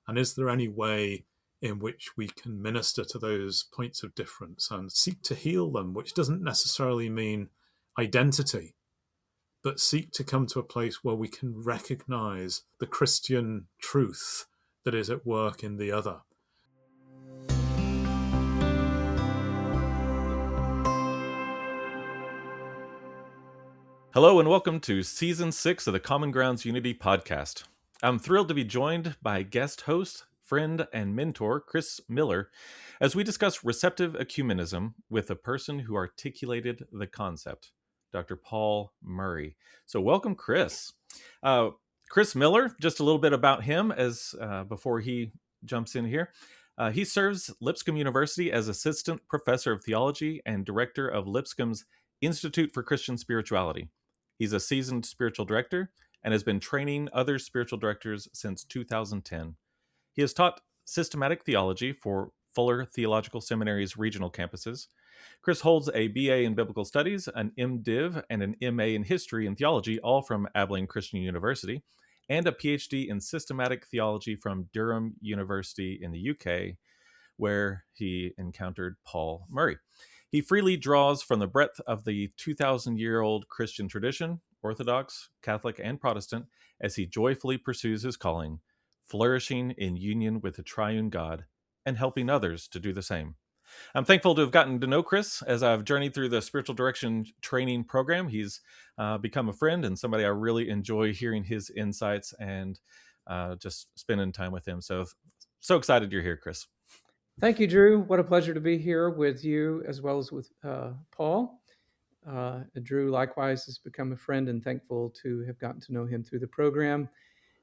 And is there any way in which we can minister to those points of difference and seek to heal them, which doesn't necessarily mean identity, but seek to come to a place where we can recognize the Christian truth that is at work in the other. Hello and welcome to Season 6 of the Common Grounds Unity podcast. I'm thrilled to be joined by guest host, friend, and mentor Kris Miller as we discuss receptive ecumenism with a person who articulated the concept, Dr. Paul Murray. So welcome, Kris. Kris Miller, just a little bit about him as before he jumps in here. He serves Lipscomb University as Assistant Professor of Theology and Director of Lipscomb's Institute for Christian Spirituality. He's a seasoned spiritual director and has been training other spiritual directors since 2010. He has taught systematic theology for Fuller Theological Seminary's regional campuses. Kris holds a BA in Biblical Studies, an MDiv, and an MA in History and Theology, all from Abilene Christian University, and a PhD in Systematic Theology from Durham University in the UK, where he encountered Paul Murray. He freely draws from the breadth of the 2,000-year-old Christian tradition, Orthodox, Catholic, and Protestant, as he joyfully pursues his calling, flourishing in union with the triune God and helping others to do the same. I'm thankful to have gotten to know Kris as I've journeyed through the spiritual direction training program. He's become a friend and somebody I really enjoy hearing his insights and just spending time with him. So excited you're here, Kris. Thank you, Drew. What a pleasure to be here with you as well as with Paul. Drew likewise has become a friend and thankful to have gotten to know him through the program.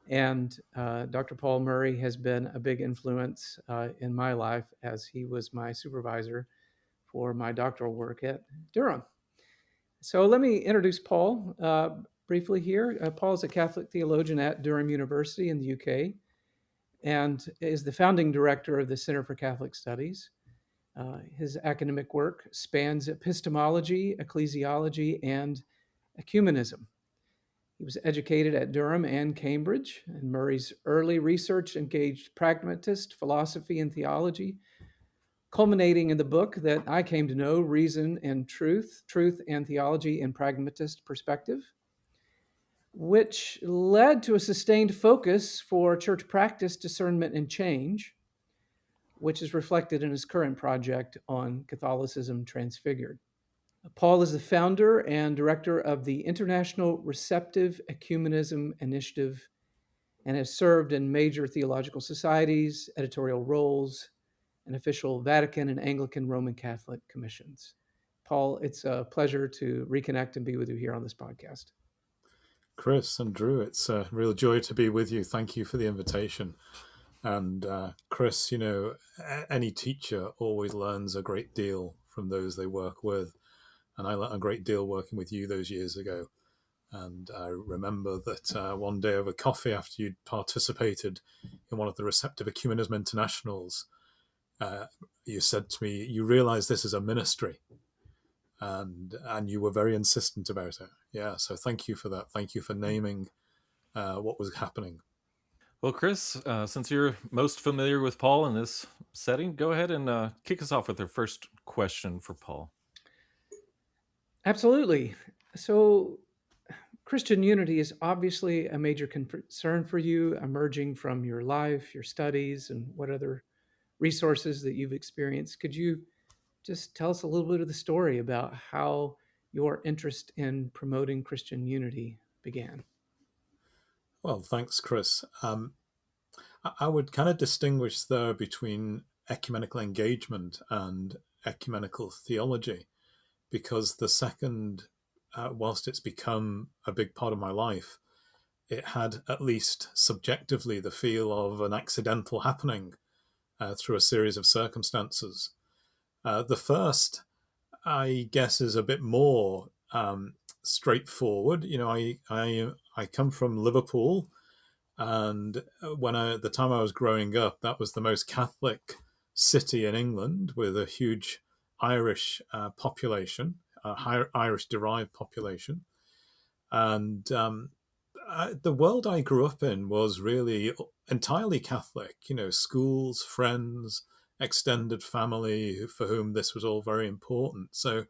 And Dr. Paul Murray has been a big influence in my life as he was my supervisor for my doctoral work at Durham. So let me introduce Paul briefly here. Paul is a Catholic theologian at Durham University in the UK and is the founding director of the Center for Catholic Studies. His academic work spans epistemology, ecclesiology, and ecumenism. He was educated at Durham and Cambridge, and Murray's early research engaged pragmatist philosophy and theology, culminating in the book that I came to know, Reason and Truth, Truth and Theology in Pragmatist Perspective, which led to a sustained focus for church practice, discernment, and change, which is reflected in his current project on Catholicism Transfigured. Paul is the founder and director of the International Receptive Ecumenism Initiative and has served in major theological societies, editorial roles, and official Vatican and Anglican Roman Catholic commissions. Paul, it's a pleasure to reconnect and be with you here on this podcast. Kris and Drew, it's a real joy to be with you. Thank you for the invitation. And Kris, any teacher always learns a great deal from those they work with. And I learned a great deal working with you those years ago. And I remember that one day over coffee after you'd participated in one of the Receptive Ecumenism Internationals, you said to me, you realize this is a ministry. And you were very insistent about it. Yeah, so thank you for that. Thank you for naming what was happening. Well, Kris, since you're most familiar with Paul in this setting, go ahead and kick us off with our first question for Paul. Absolutely. So, Christian unity is obviously a major concern for you, emerging from your life, your studies, and what other resources that you've experienced. Could you just tell us a little bit of the story about how your interest in promoting Christian unity began? Well, thanks, Kris. I would kind of distinguish there between ecumenical engagement and ecumenical theology, because the second, whilst it's become a big part of my life, it had, at least subjectively, the feel of an accidental happening through a series of circumstances. The first, I guess, is a bit more straightforward. I come from Liverpool, and at the time I was growing up, that was the most Catholic city in England, with a huge Irish population, Irish-derived population, and The world I grew up in was really entirely Catholic, schools, friends, extended family for whom this was all very important. So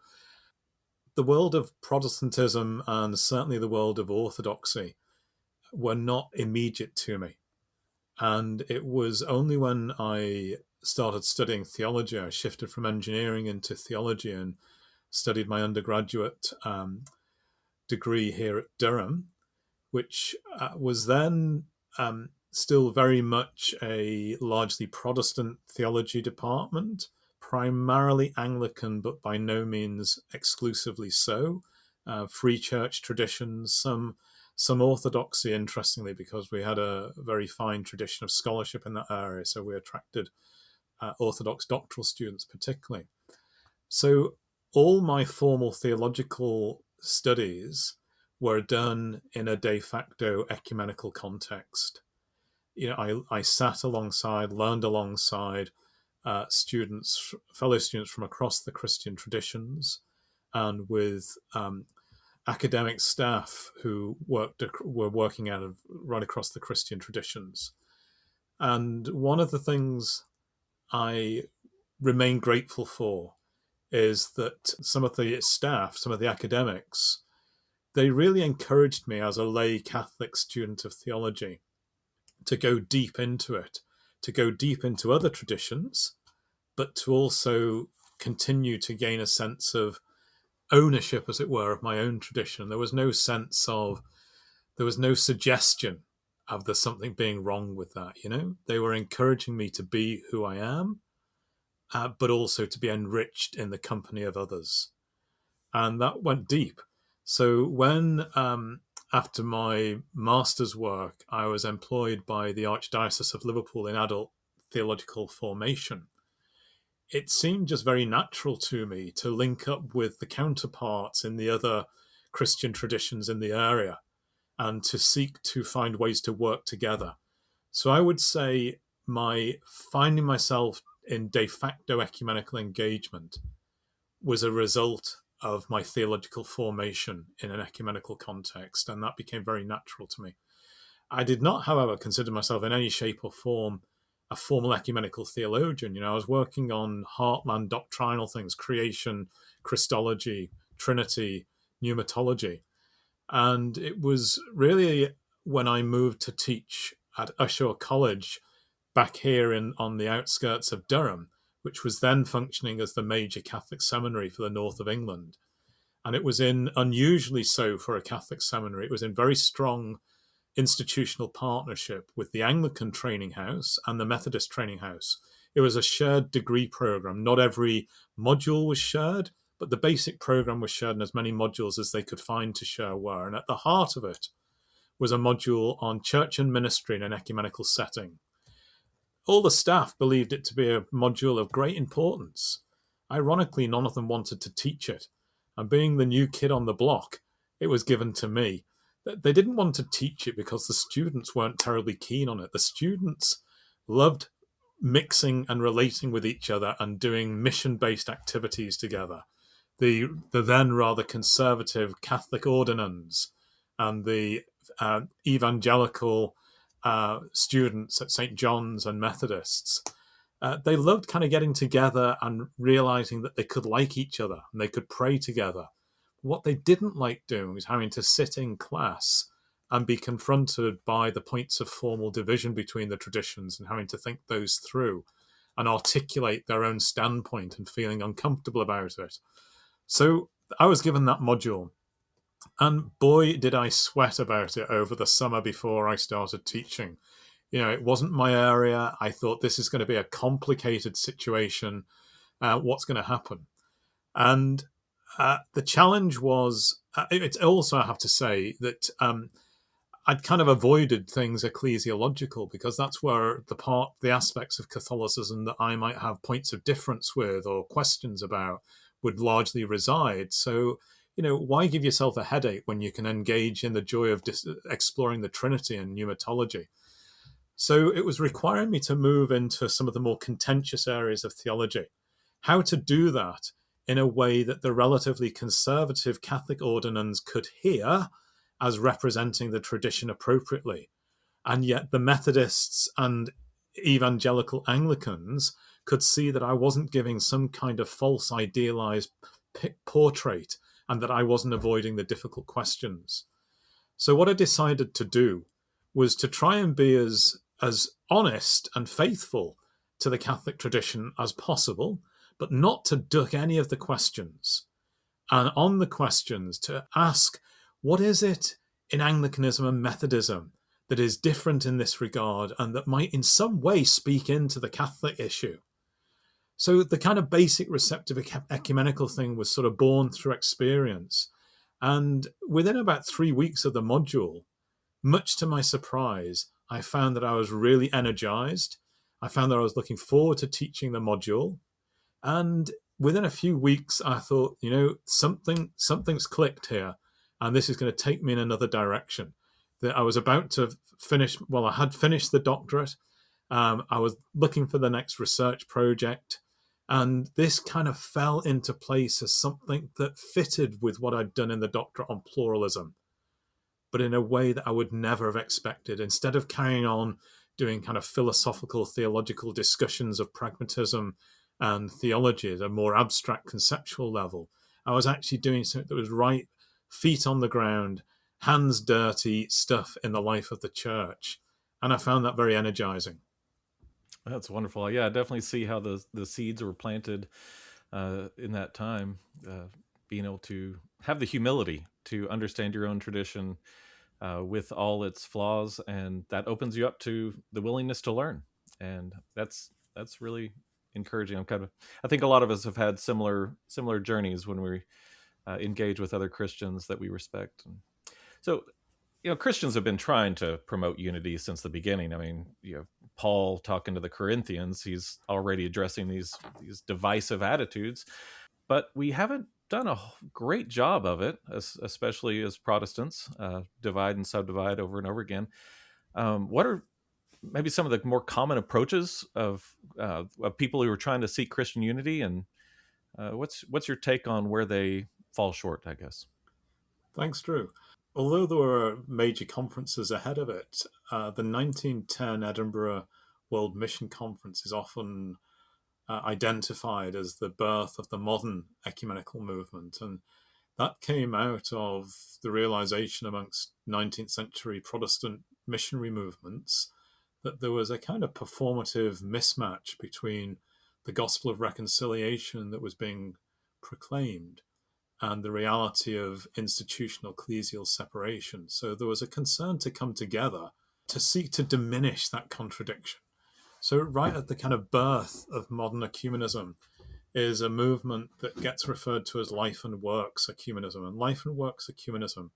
the world of Protestantism and certainly the world of Orthodoxy were not immediate to me. And it was only when I started studying theology, I shifted from engineering into theology and studied my undergraduate degree here at Durham, which was then still very much a largely Protestant theology department, primarily Anglican, but by no means exclusively so. Free church traditions, some orthodoxy, interestingly, because we had a very fine tradition of scholarship in that area, so we attracted Orthodox doctoral students particularly. So all my formal theological studies were done in a de facto ecumenical context. I sat alongside, learned alongside students, fellow students from across the Christian traditions, and with academic staff who were working out of right across the Christian traditions. And one of the things I remain grateful for is that some of the staff, some of the academics, they really encouraged me as a lay Catholic student of theology to go deep into it, to go deep into other traditions, but to also continue to gain a sense of ownership, as it were, of my own tradition. There was no suggestion of there's something being wrong with that. They were encouraging me to be who I am, but also to be enriched in the company of others. And that went deep. So when, after my master's work, I was employed by the Archdiocese of Liverpool in adult theological formation, it seemed just very natural to me to link up with the counterparts in the other Christian traditions in the area and to seek to find ways to work together. So I would say my finding myself in de facto ecumenical engagement was a result of my theological formation in an ecumenical context, and that became very natural to me. I did not, however, consider myself in any shape or form a formal ecumenical theologian. I was working on heartland doctrinal things, creation, Christology, Trinity, pneumatology. And it was really when I moved to teach at Ushaw College back here on the outskirts of Durham, which was then functioning as the major Catholic seminary for the north of England. And it was unusually so for a Catholic seminary, it was in very strong institutional partnership with the Anglican training house and the Methodist training house. It was a shared degree program. Not every module was shared, but the basic program was shared, and as many modules as they could find to share were. And at the heart of it was a module on church and ministry in an ecumenical setting. All the staff believed it to be a module of great importance. Ironically, none of them wanted to teach it. And being the new kid on the block, it was given to me. They didn't want to teach it because the students weren't terribly keen on it. The students loved mixing and relating with each other and doing mission-based activities together. The then rather conservative Catholic ordinands and the evangelical students at St. John's and Methodists, they loved kind of getting together and realizing that they could like each other and they could pray together. What they didn't like doing was having to sit in class and be confronted by the points of formal division between the traditions and having to think those through and articulate their own standpoint and feeling uncomfortable about it. So I was given that module. And boy, did I sweat about it over the summer before I started teaching. It wasn't my area. I thought this is going to be a complicated situation. What's going to happen? And the challenge was, it's also, I have to say, that I'd kind of avoided things ecclesiological because that's where the aspects of Catholicism that I might have points of difference with or questions about would largely reside. So, why give yourself a headache when you can engage in the joy of exploring the Trinity and pneumatology? So it was requiring me to move into some of the more contentious areas of theology. How to do that in a way that the relatively conservative Catholic ordinands could hear as representing the tradition appropriately. And yet the Methodists and evangelical Anglicans could see that I wasn't giving some kind of false idealized portrait and that I wasn't avoiding the difficult questions. So what I decided to do was to try and be as honest and faithful to the Catholic tradition as possible, but not to duck any of the questions. And on the questions, to ask, what is it in Anglicanism and Methodism that is different in this regard and that might in some way speak into the Catholic issue? So the kind of basic receptive ecumenical thing was sort of born through experience. And within about 3 weeks of the module, much to my surprise, I found that I was really energized. I found that I was looking forward to teaching the module. And within a few weeks, I thought, something's clicked here, and this is going to take me in another direction. That I was about to finish, well, I had finished the doctorate. I was looking for the next research project. And this kind of fell into place as something that fitted with what I'd done in the doctorate on pluralism, but in a way that I would never have expected. Instead of carrying on doing kind of philosophical, theological discussions of pragmatism and theology at a more abstract conceptual level, I was actually doing something that was right, feet on the ground, hands dirty stuff in the life of the church. And I found that very energizing. That's wonderful. Yeah, I definitely see how the seeds were planted in that time. Being able to have the humility to understand your own tradition with all its flaws, and that opens you up to the willingness to learn, and that's really encouraging. I think a lot of us have had similar journeys when we engage with other Christians that we respect. And so, Christians have been trying to promote unity since the beginning. I mean, Paul talking to the Corinthians, he's already addressing these divisive attitudes, but we haven't done a great job of it, especially as Protestants, divide and subdivide over and over again. What are maybe some of the more common approaches of people who are trying to seek Christian unity, and what's your take on where they fall short, I guess? Thanks, Drew. Although there were major conferences ahead of it, the 1910 Edinburgh World Mission Conference is often identified as the birth of the modern ecumenical movement. And that came out of the realization amongst 19th century Protestant missionary movements that there was a kind of performative mismatch between the gospel of reconciliation that was being proclaimed and the reality of institutional ecclesial separation. So there was a concern to come together to seek to diminish that contradiction. So right at the kind of birth of modern ecumenism is a movement that gets referred to as life and works ecumenism. And life and works ecumenism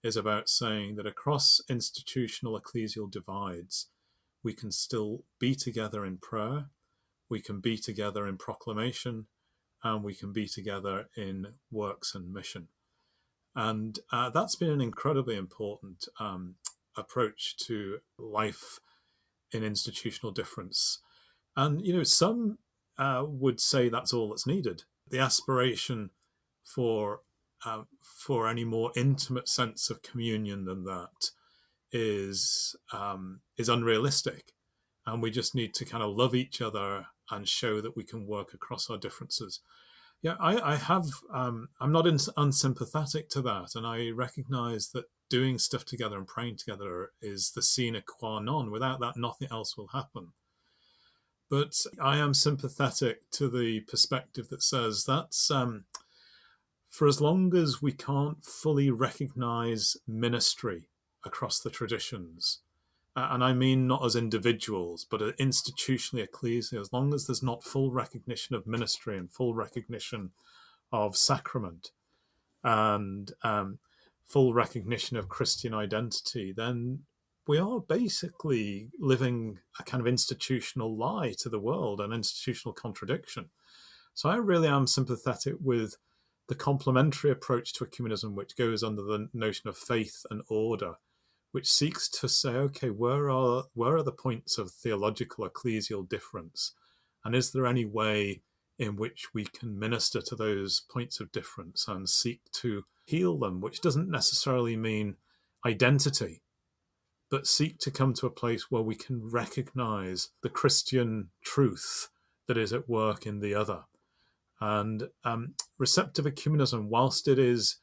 is about saying that across institutional ecclesial divides, we can still be together in prayer, we can be together in proclamation, and we can be together in works and mission. And that's been an incredibly important approach to life in institutional difference. And, some would say that's all that's needed. The aspiration for any more intimate sense of communion than that is unrealistic. And we just need to kind of love each other and show that we can work across our differences. Yeah, I have. I'm not unsympathetic to that, and I recognise that doing stuff together and praying together is the sine qua non. Without that, nothing else will happen. But I am sympathetic to the perspective that says that's for as long as we can't fully recognise ministry across the traditions. And I mean not as individuals, but institutionally ecclesia, as long as there's not full recognition of ministry and full recognition of sacrament and full recognition of Christian identity, then we are basically living a kind of institutional lie to the world, an institutional contradiction. So I really am sympathetic with the complementary approach to ecumenism, which goes under the notion of faith and order, which seeks to say, okay, where are the points of theological ecclesial difference? And is there any way in which we can minister to those points of difference and seek to heal them, which doesn't necessarily mean identity, but seek to come to a place where we can recognize the Christian truth that is at work in the other. And receptive ecumenism, whilst it is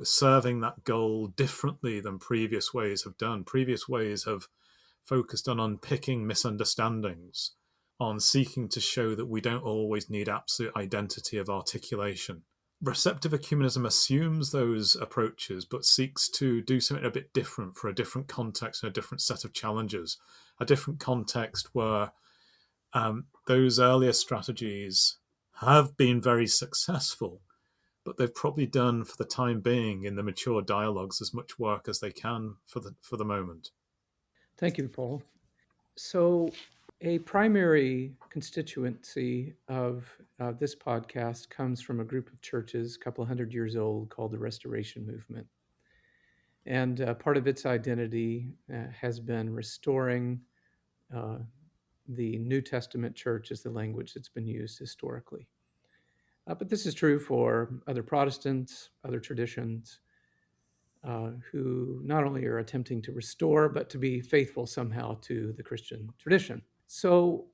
serving that goal differently than previous ways have done, previous ways have focused on unpicking misunderstandings, on seeking to show that we don't always need absolute identity of articulation. Receptive ecumenism assumes those approaches, but seeks to do something a bit different for a different context and a different set of challenges, a different context where those earlier strategies have been very successful, but they've probably done for the time being in the mature dialogues as much work as they can for the moment. Thank you, Paul. So, a primary constituency of this podcast comes from a group of churches, a couple hundred years old, called the Restoration Movement. And part of its identity has been restoring the New Testament church as the language that's been used historically. But this is true for other Protestants, other traditions, who not only are attempting to restore, but to be faithful somehow to the Christian tradition. So,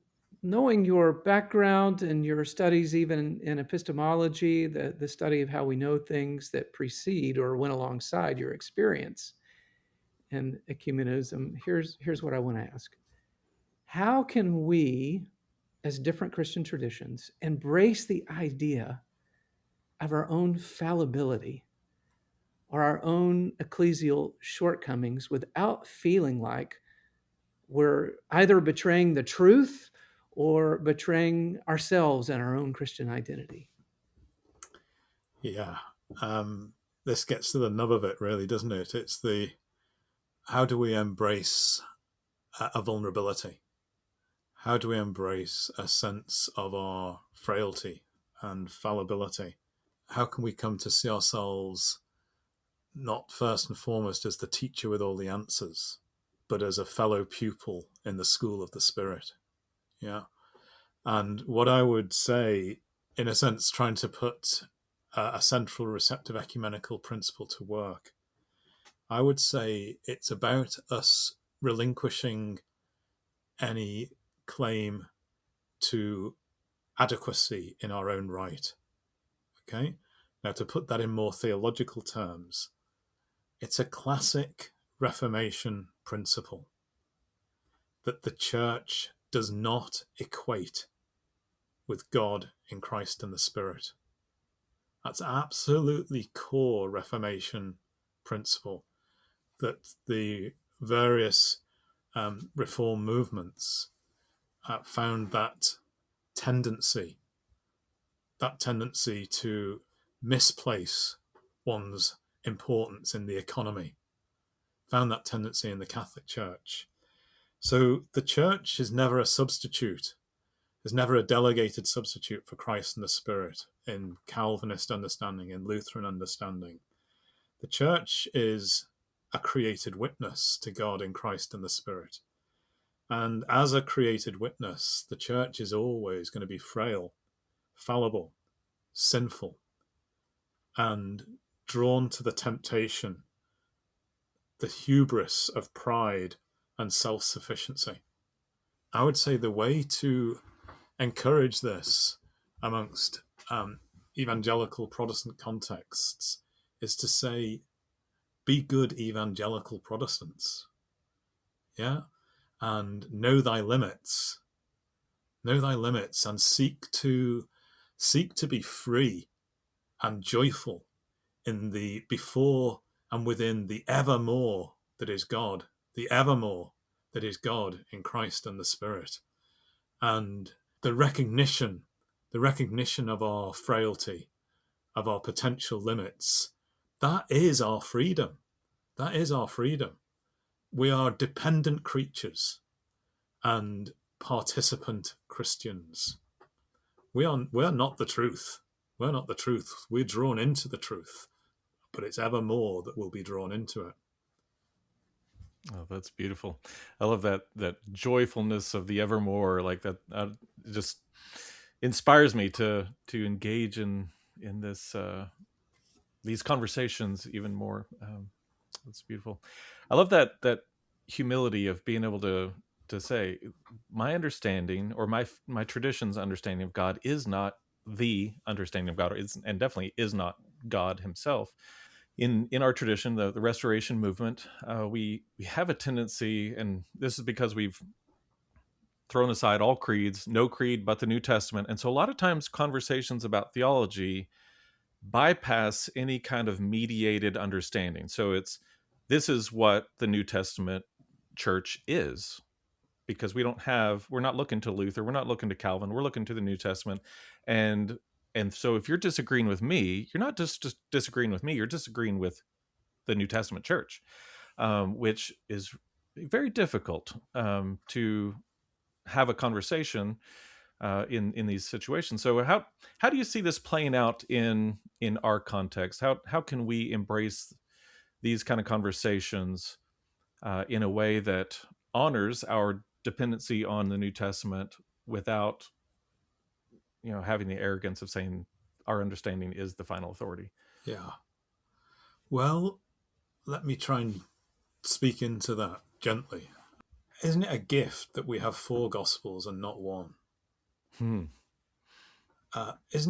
knowing your background and your studies, even in epistemology, the study of how we know things that precede or went alongside your experience in ecumenism, here's what I want to ask. How can we, as different Christian traditions, embrace the idea of our own fallibility or our own ecclesial shortcomings without feeling like we're either betraying the truth or betraying ourselves and our own Christian identity? Yeah. This gets to the nub of it, really, doesn't it? It's how do we embrace a vulnerability? How do we embrace a sense of our frailty and fallibility? How can we come to see ourselves not first and foremost as the teacher with all the answers, but as a fellow pupil in the school of the Spirit? Yeah. And what I would say, in a sense, trying to put a central receptive ecumenical principle to work, I would say it's about us relinquishing any claim to adequacy in our own right. Okay? Now, to put that in more theological terms, it's a classic Reformation principle that the church does not equate with God in Christ and the Spirit. That's absolutely core Reformation principle that the various reform movements found that tendency to misplace one's importance in the economy, found that tendency in the Catholic Church. So the church is never a substitute. There's never a delegated substitute for Christ and the Spirit in Calvinist understanding, in Lutheran understanding. The church is a created witness to God in Christ and the Spirit. And as a created witness, the church is always going to be frail, fallible, sinful, and drawn to the temptation, the hubris of pride and self-sufficiency. I would say the way to encourage this amongst evangelical Protestant contexts is to say, be good evangelical Protestants. Yeah? And know thy limits. Know thy limits and seek to be free and joyful in the before and within the evermore that is God, the evermore that is God in Christ and the Spirit. And the recognition of our frailty, of our potential limits, that is our freedom. That is our freedom. We are dependent creatures and participant Christians. We're not the truth. We're not the truth. We're drawn into the truth, but it's evermore that we'll be drawn into it. Oh, that's beautiful. I love that joyfulness of the evermore, like that. Just inspires me to engage in this these conversations even more. That's beautiful. I love that humility of being able to say my understanding or my tradition's understanding of God is not the understanding of God, and definitely is not God Himself. In our tradition, the Restoration movement, we have a tendency, and this is because we've thrown aside all creeds, no creed but the New Testament, and so a lot of times conversations about theology bypass any kind of mediated understanding. So this is what the New Testament church is, because we're not looking to Luther, we're not looking to Calvin, we're looking to the New Testament. And so if you're disagreeing with me, you're not just disagreeing with me, you're disagreeing with the New Testament church, which is very difficult to have a conversation in these situations. So how do you see this playing out in our context? How can we embrace these kind of conversations in a way that honors our dependency on the New Testament without having the arrogance of saying our understanding is the final authority? Yeah. Well, let me try and speak into that gently. Isn't it a gift that we have 4 Gospels and not one? Isn't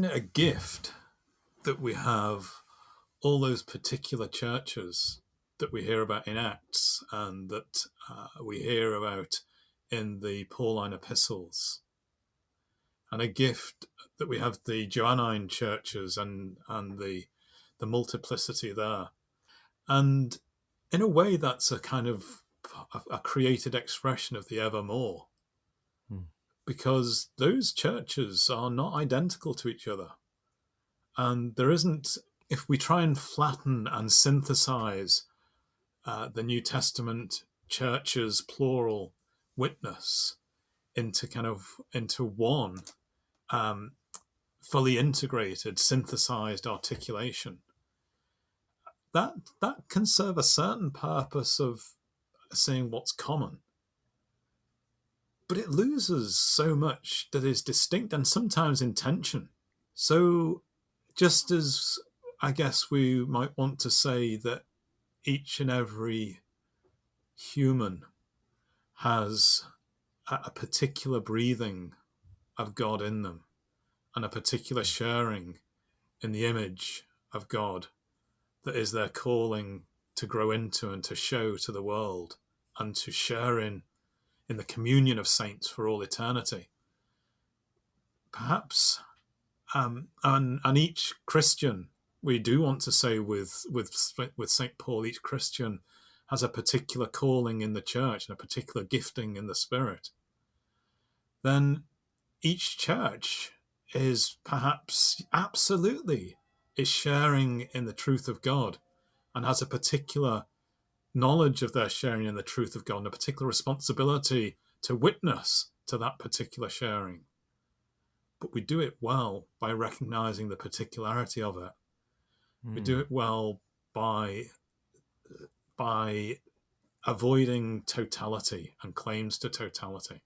it a gift that we have all those particular churches that we hear about in Acts and that we hear about in the Pauline epistles? And a gift that we have the Johannine churches and the multiplicity there. And in a way, that's a kind of a created expression of the evermore, because those churches are not identical to each other. And there isn't, if we try and flatten and synthesize the New Testament church's plural witness into one fully integrated, synthesized articulation, that can serve a certain purpose of saying what's common. But it loses so much that is distinct and sometimes in tension. So just as I guess we might want to say that each and every human has a particular breathing of God in them and a particular sharing in the image of God that is their calling to grow into and to show to the world and to share in the communion of saints for all eternity. Perhaps, and each Christian, we do want to say with St. Paul, each Christian has a particular calling in the church and a particular gifting in the Spirit. Then each church is perhaps absolutely is sharing in the truth of God and has a particular knowledge of their sharing in the truth of God and a particular responsibility to witness to that particular sharing. But we do it well by recognizing the particularity of it. We do it well by avoiding totality and claims to totality.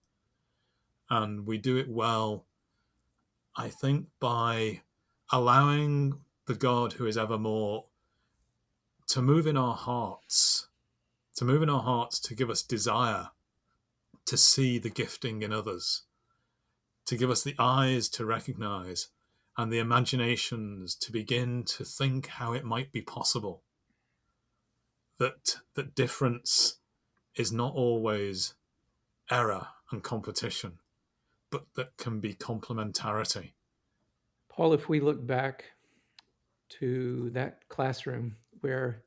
And we do it well, I think, by allowing the God who is evermore to move in our hearts, to give us desire to see the gifting in others, to give us the eyes to recognize and the imaginations to begin to think how it might be possible that difference is not always error and competition, but that can be complementarity. Paul, if we look back to that classroom where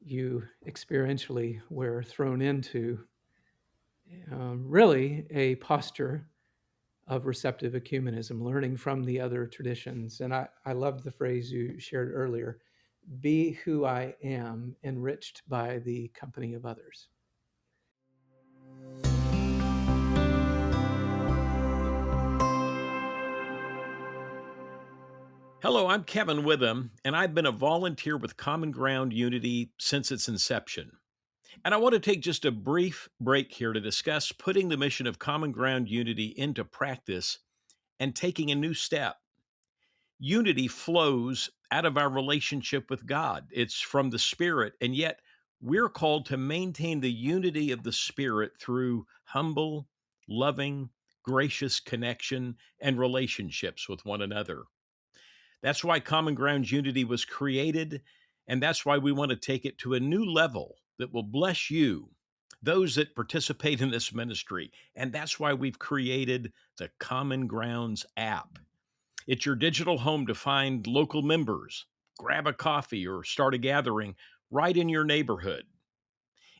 you experientially were thrown into really a posture of receptive ecumenism, learning from the other traditions. And I loved the phrase you shared earlier, be who I am, enriched by the company of others. Hello, I'm Kevin Witham, and I've been a volunteer with Common Ground Unity since its inception. And I want to take just a brief break here to discuss putting the mission of Common Ground Unity into practice and taking a new step. unity flows out of our relationship with God. It's from the Spirit, and yet we're called to maintain the unity of the Spirit through humble, loving, gracious connection and relationships with one another. That's why Common Ground Unity was created, and that's why we want to take it to a new level that will bless you, those that participate in this ministry. And that's why we've created the Common Grounds app. It's your digital home to find local members, grab a coffee, or start a gathering right in your neighborhood.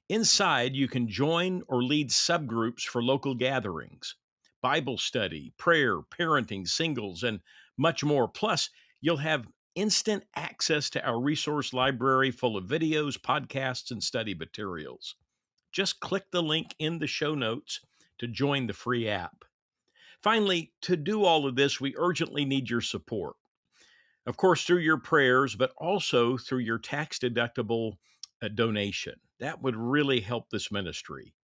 Inside, you can join or lead subgroups for local gatherings, Bible study, prayer, parenting, singles, and much more. Plus, you'll have instant access to our resource library full of videos, podcasts, and study materials. Just click the link in the show notes to join the free app. Finally, to do all of this, we urgently need your support. Of course, through your prayers, but also through your tax-deductible donation. That would really help this ministry.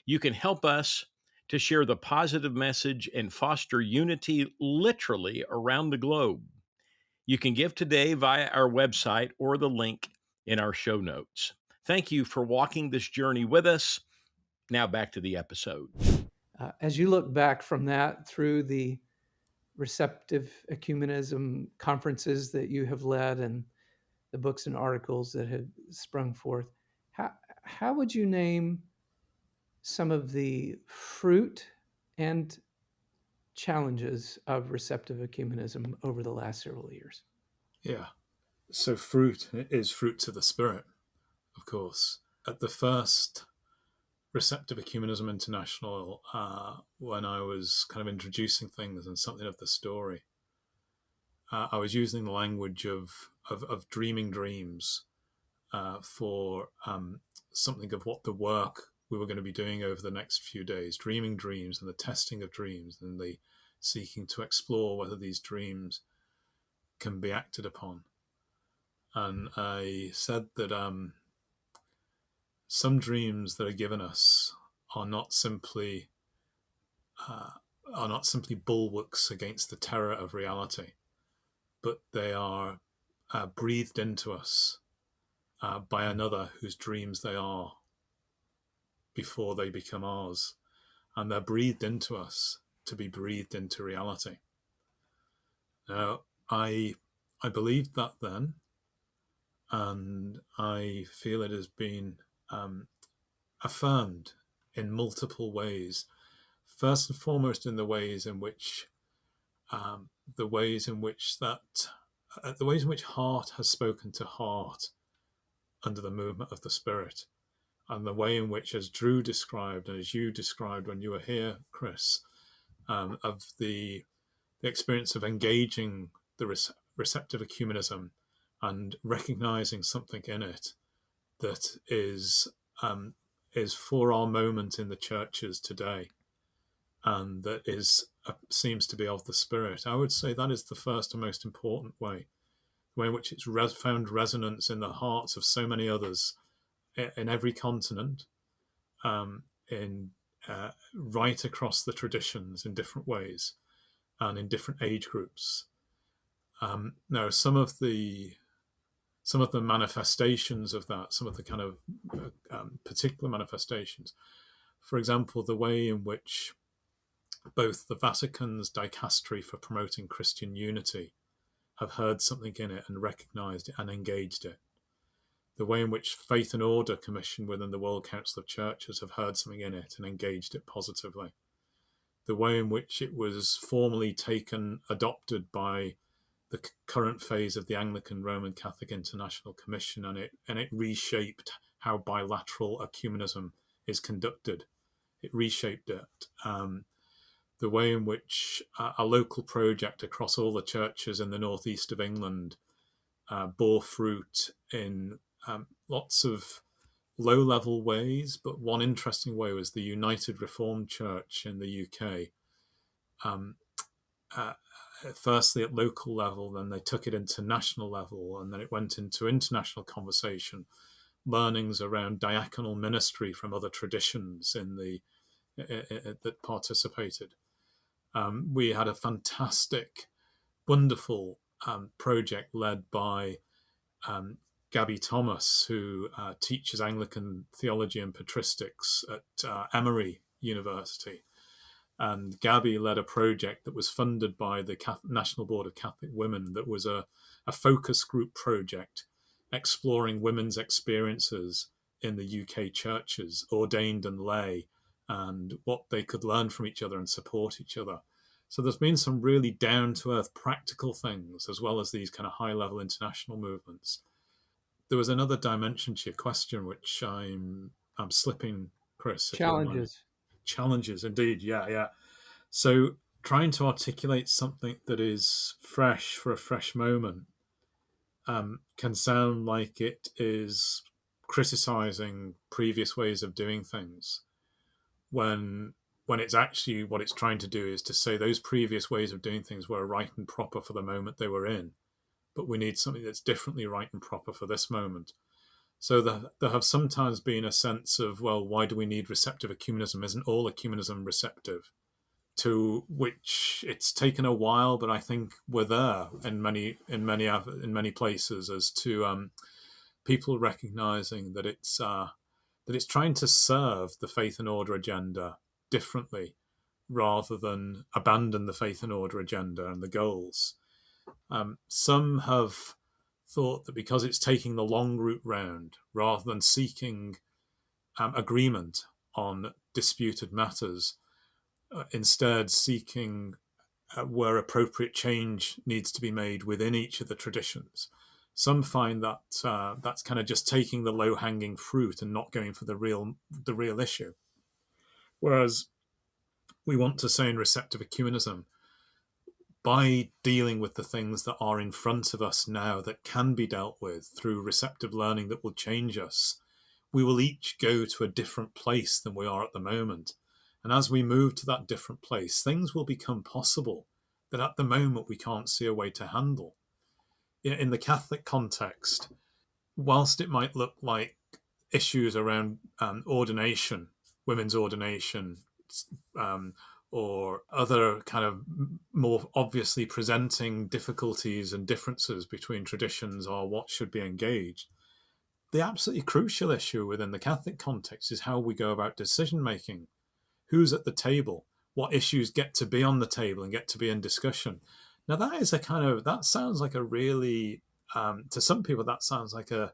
You can help us to share the positive message and foster unity literally around the globe. You can give today via our website or the link in our show notes. Thank you for walking this journey with us. Now back to the episode. As you look back from that through the Receptive Ecumenism conferences that you have led and the books and articles that have sprung forth, how would you name some of the fruit and challenges of Receptive Ecumenism over the last several years? Yeah. So fruit is fruits of the Spirit, of course. At the first Receptive Ecumenism International, when I was kind of introducing things and something of the story, I was using the language of dreaming dreams for something of what the work we were going to be doing over the next few days, dreaming dreams and the testing of dreams and the seeking to explore whether these dreams can be acted upon. And I said that some dreams that are given us are not simply bulwarks against the terror of reality, but they are breathed into us by another whose dreams they are before they become ours. And they're breathed into us to be breathed into reality. Now, I believed that then, and I feel it has been affirmed in multiple ways. First and foremost, in the ways in which heart has spoken to heart under the movement of the Spirit, and the way in which, as Drew described and as you described when you were here, Kris, of the experience of engaging the receptive ecumenism and recognizing something in it that is for our moment in the churches today, and that seems to be of the Spirit. I would say that is the first and most important way in which it's found resonance in the hearts of so many others in every continent, right across the traditions in different ways and in different age groups. Now, some of the manifestations of that, some of the kind of particular manifestations, for example, the way in which both the Vatican's dicastery for promoting Christian unity have heard something in it and recognized it and engaged it. The way in which Faith and Order Commission within the World Council of Churches have heard something in it and engaged it positively. The way in which it was formally adopted by the current phase of the Anglican Roman Catholic International Commission, and it reshaped how bilateral ecumenism is conducted. It reshaped it. The way in which a local project across all the churches in the northeast of England bore fruit in lots of low-level ways, but one interesting way was the United Reformed Church in the UK. Firstly at local level, then they took it into national level, and then it went into international conversation, learnings around diaconal ministry from other traditions that participated. We had a fantastic, wonderful project led by Gabby Thomas, who teaches Anglican theology and patristics at Emory University. And Gabby led a project that was funded by the National Board of Catholic Women that was a focus group project exploring women's experiences in the UK churches, ordained and lay, and what they could learn from each other and support each other. So there's been some really down-to-earth practical things, as well as these kind of high-level international movements. There was another dimension to your question, which I'm slipping, Kris. Challenges. Challenges, indeed. Yeah. So trying to articulate something that is fresh for a fresh moment can sound like it is criticizing previous ways of doing things, when it's actually what it's trying to do is to say those previous ways of doing things were right and proper for the moment they were in, but we need something that's differently right and proper for this moment. So there have sometimes been a sense of, well, why do we need receptive ecumenism? Isn't all ecumenism receptive? To which it's taken a while, but I think we're there in many places as to people recognizing that it's trying to serve the faith and order agenda differently, rather than abandon the faith and order agenda and the goals. Some have thought that because it's taking the long route round, rather than seeking agreement on disputed matters, instead seeking where appropriate change needs to be made within each of the traditions. Some find that that's kind of just taking the low-hanging fruit and not going for the real issue. Whereas we want to say in receptive ecumenism, by dealing with the things that are in front of us now that can be dealt with through receptive learning that will change us, we will each go to a different place than we are at the moment. And as we move to that different place, things will become possible that at the moment we can't see a way to handle. In the Catholic context, whilst it might look like issues around ordination, women's ordination, or other kind of more obviously presenting difficulties and differences between traditions are what should be engaged, the absolutely crucial issue within the Catholic context is how we go about decision making. Who's at the table? What issues get to be on the table and get to be in discussion? Now that is that sounds like a really, to some people, that sounds like a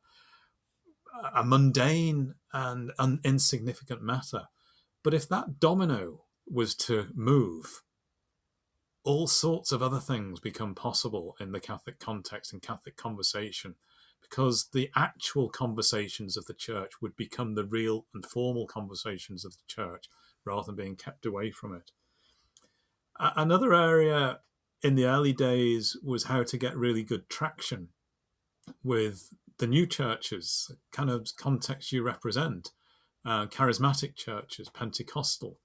mundane and insignificant matter. But if that domino was to move, all sorts of other things become possible in the Catholic context and Catholic conversation, because the actual conversations of the church would become the real and formal conversations of the church, rather than being kept away from it. Another area in the early days was how to get really good traction with the new churches, the kind of context you represent, charismatic churches, Pentecostal,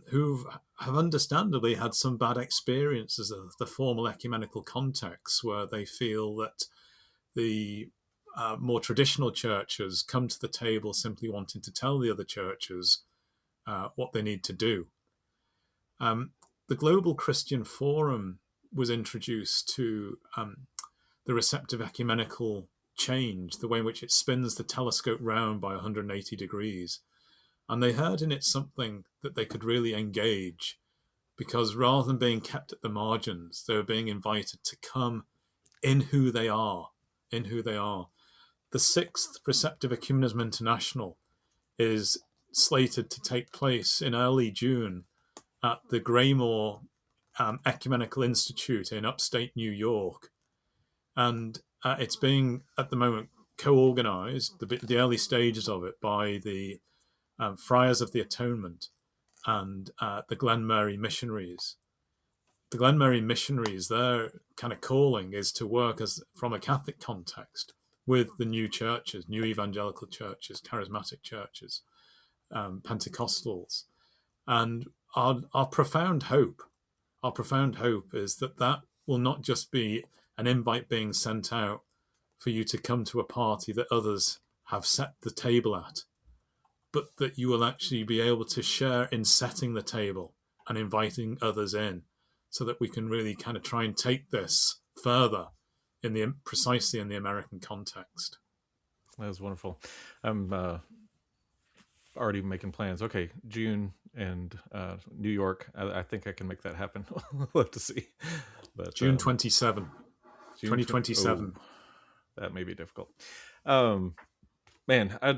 who have understandably had some bad experiences of the formal ecumenical context, where they feel that the more traditional churches come to the table simply wanting to tell the other churches what they need to do. The Global Christian Forum was introduced to the receptive ecumenical change, the way in which it spins the telescope round by 180 degrees. And they heard in it something that they could really engage, because rather than being kept at the margins, they were being invited to come in who they are, The 6th Receptive Ecumenism International is slated to take place in early June at the Graymore Ecumenical Institute in upstate New York. And it's being, at the moment, co-organized, the early stages of it, by the Friars of the Atonement and the Glen Mary Missionaries. The Glen Mary Missionaries, their kind of calling is to work from a Catholic context with the new churches, new evangelical churches, charismatic churches, Pentecostals. And our profound hope is that will not just be an invite being sent out for you to come to a party that others have set the table at, but that you will actually be able to share in setting the table and inviting others in, so that we can really kind of try and take this further precisely in the American context. That was wonderful. I'm already making plans. Okay, June and New York. I think I can make that happen. We'll have to see. But June 27, June 2027. That may be difficult. Man, I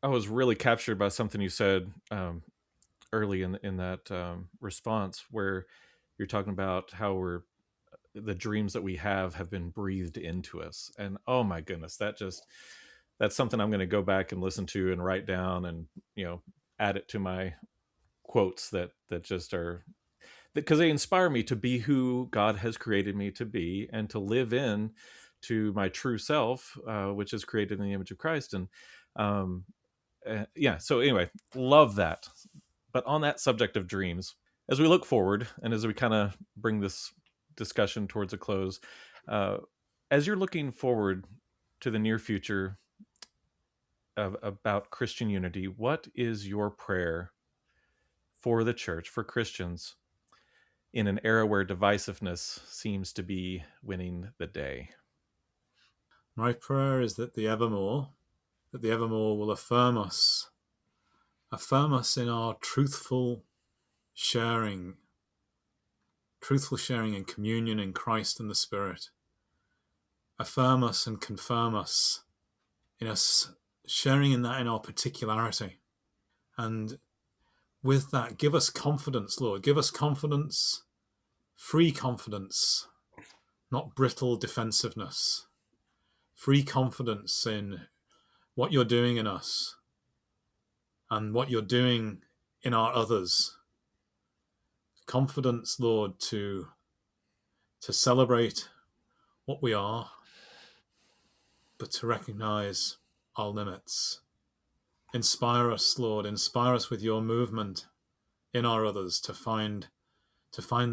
was really captured by something you said early in that response, where you're talking about how the dreams that we have been breathed into us, and oh my goodness, that's something I'm going to go back and listen to and write down, and add it to my quotes that just are, because they inspire me to be who God has created me to be, and to live in to my true self, which is created in the image of Christ. And yeah, so anyway, love that. But on that subject of dreams, as we look forward and as we kind of bring this discussion towards a close, as you're looking forward to the near future about Christian unity, what is your prayer for the church, for Christians, in an era where divisiveness seems to be winning the day? My prayer is that the evermore will affirm us in our truthful sharing in communion in Christ and the Spirit. Affirm us and confirm us in us sharing in that, in our particularity. And with that, give us confidence, Lord. Give us confidence, free confidence, not brittle defensiveness. Free confidence in what you're doing in us and what you're doing in our others. Confidence, Lord, to celebrate what we are, but to recognize our limits. Inspire us, Lord. Inspire us with your movement in our others to find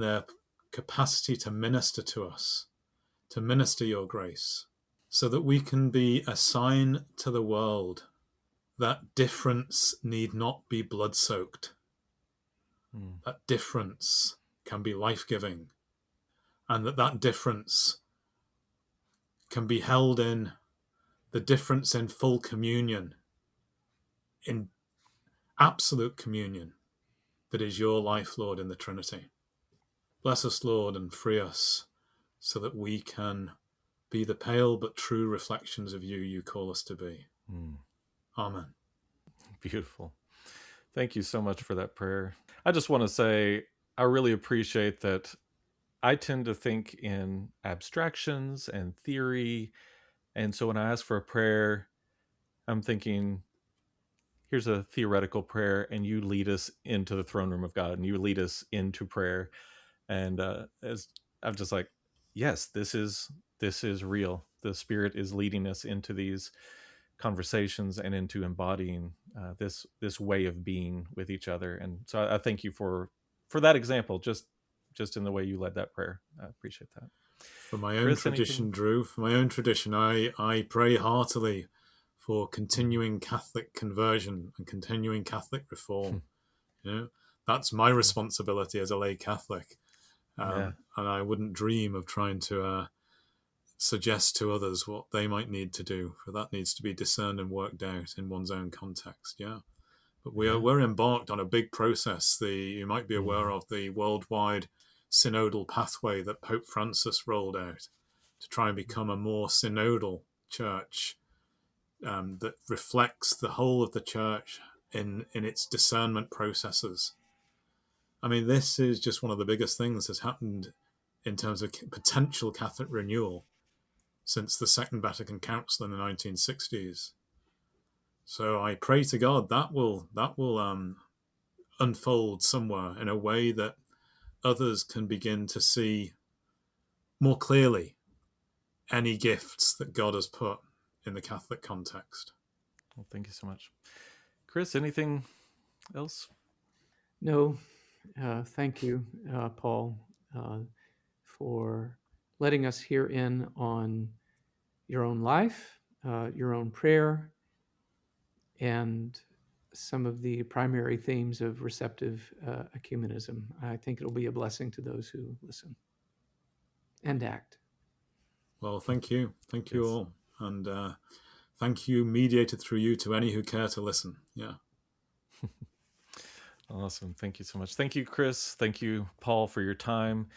their capacity to minister to us, to minister your grace, so that we can be a sign to the world that difference need not be blood-soaked. That difference can be life-giving, and that difference can be held in the difference in full communion, in absolute communion, that is your life, Lord, in the Trinity. Bless us, Lord, and free us so that we can be the pale but true reflections of you call us to be. Amen. Beautiful. Thank you so much for that prayer. I just want to say I really appreciate that. I tend to think in abstractions and theory. And so when I ask for a prayer, I'm thinking, here's a theoretical prayer, and you lead us into the throne room of God, and you lead us into prayer. And as I'm just like, yes, this is real. The Spirit is leading us into these conversations and into embodying this way of being with each other. And so I thank you for that example, just in the way you led that prayer. I appreciate that. For my own Kris, tradition, anything? Drew, for my own tradition, I pray heartily for continuing Catholic conversion and continuing Catholic reform. That's my responsibility as a lay Catholic. And I wouldn't dream of trying to suggest to others what they might need to do, for that needs to be discerned and worked out in one's own context. But we're embarked on a big process. You might be aware of the worldwide synodal pathway that Pope Francis rolled out to try and become a more synodal church that reflects the whole of the church in its discernment processes. I mean, this is just one of the biggest things that's happened in terms of potential Catholic renewal since the Second Vatican Council in the 1960s. So I pray to God that will unfold somewhere in a way that others can begin to see more clearly any gifts that God has put in the Catholic context. Well, thank you so much. Kris, anything else? No, thank you, Paul, for letting us hear in on your own life, your own prayer, and some of the primary themes of receptive ecumenism. I think it'll be a blessing to those who listen and act. Well, thank you. Thank you Yes. all. And thank you, mediated through you, to any who care to listen. Yeah. Awesome. Thank you so much. Thank you, Kris. Thank you, Paul, for your time.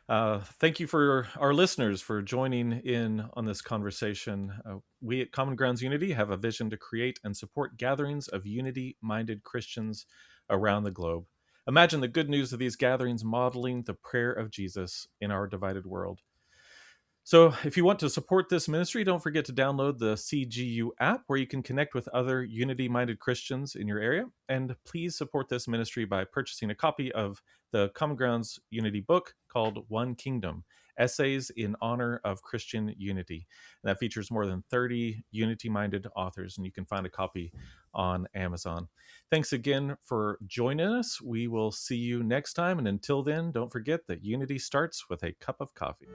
Thank you for our listeners for joining in on this conversation. We at Common Grounds Unity have a vision to create and support gatherings of unity-minded Christians around the globe. Imagine the good news of these gatherings modeling the prayer of Jesus in our divided world. So, if you want to support this ministry, don't forget to download the CGU app where you can connect with other unity minded Christians in your area. And please support this ministry by purchasing a copy of the Common Grounds Unity book called One Kingdom: Essays in Honor of Christian Unity. And that features more than 30 unity minded authors, and you can find a copy on Amazon. Thanks again for joining us. We will see you next time. And until then, don't forget that unity starts with a cup of coffee.